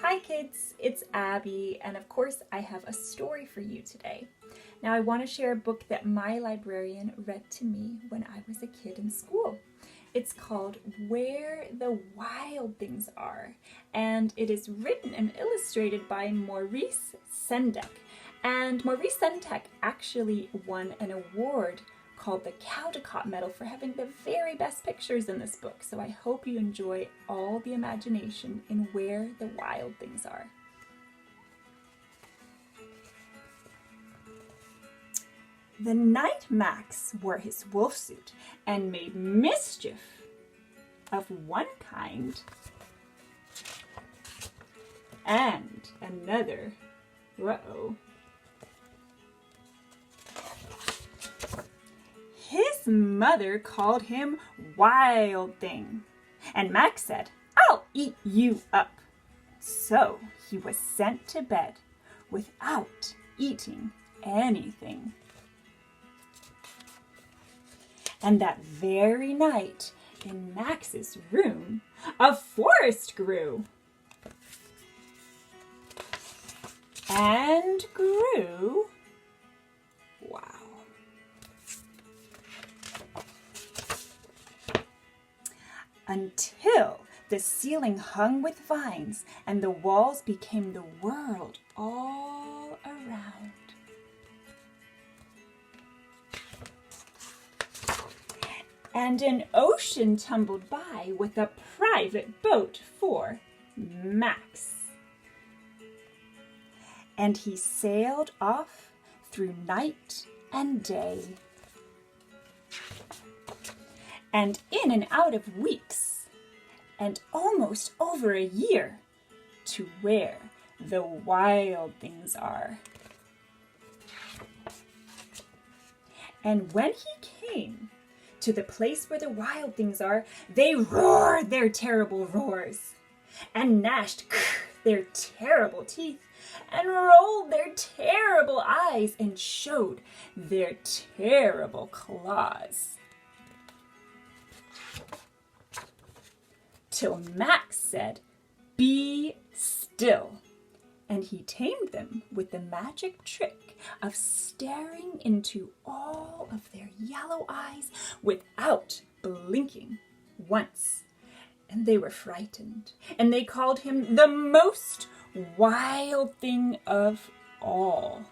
Hi kids, it's Abby, and of course I have a story for you today. Now I want to share a book that my librarian read to me when I was a kid in school. It's called Where the Wild Things Are, and it is written and illustrated by Maurice Sendak. And Maurice Sendak actually won an award called the Caldecott Medal for having the very best pictures in this book. So I hope you enjoy all the imagination in Where the Wild Things Are. The night Max wore his wolf suit and made mischief of one kind and another. His mother called him Wild Thing, and Max said, "I'll eat you up." So he was sent to bed without eating anything. And that very night, in Max's room, a forest grew. And grew. Wow. Until the ceiling hung with vines and the walls became the world all around. And an ocean tumbled by with a private boat for Max. And he sailed off through night and day, and in and out of weeks, and almost over a year, to where the wild things are. And when he came to the place where the wild things are, they roared their terrible roars, and gnashed their terrible teeth, and rolled their terrible eyes, and showed their terrible claws. Till Max said, "Be still," and he tamed them with the magic trick of staring into all of their yellow eyes without blinking once. And they were frightened, and they called him the most wild thing of all.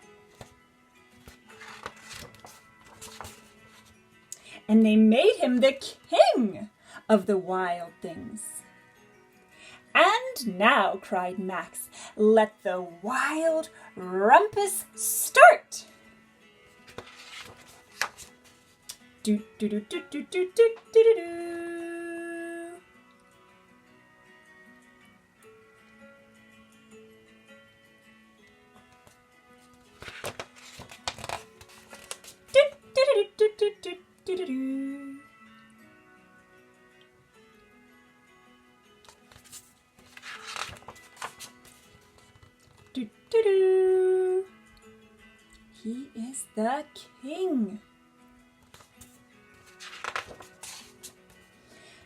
And they made him the king of the wild things. "And now," cried Max, "let the wild rumpus start!" Do do do do do do do do do do. Do do do do do do do do do. Do, do, do. He is the king.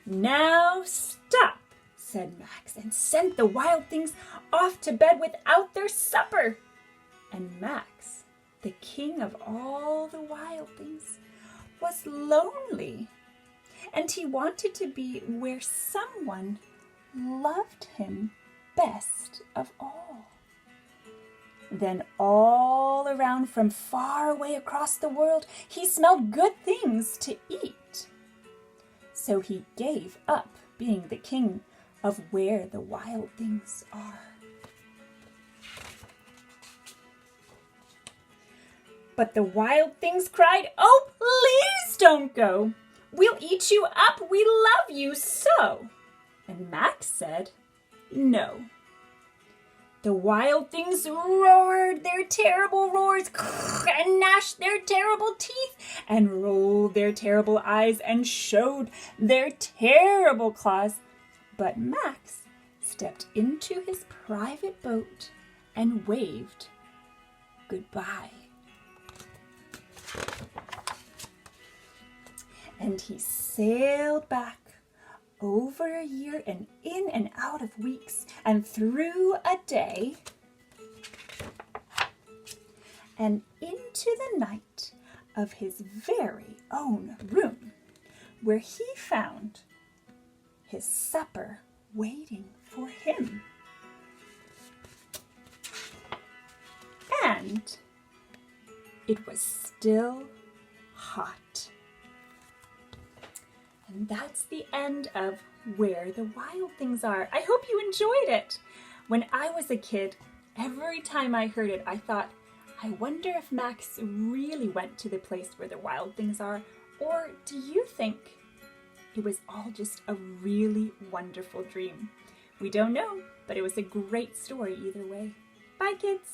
"Now stop," said Max, and sent the wild things off to bed without their supper. And Max, the king of all the wild things, was lonely, and he wanted to be where someone loved him best of all. Then all around from far away across the world, he smelled good things to eat. So he gave up being the king of where the wild things are. But the wild things cried, "Oh, please don't go. We'll eat you up. We love you so." And Max said, "No." The wild things roared their terrible roars, and gnashed their terrible teeth, and rolled their terrible eyes, and showed their terrible claws. But Max stepped into his private boat and waved goodbye. And he sailed back over a year and in and out of weeks, weeks and through a day and into the night of his very own room, where he found his supper waiting for him. And it was still hot. And that's the end of Where the Wild Things Are. I hope you enjoyed it. When I was a kid, every time I heard it, I thought, I wonder if Max really went to the place where the wild things are, or do you think it was all just a really wonderful dream? We don't know, but it was a great story either way. Bye, kids.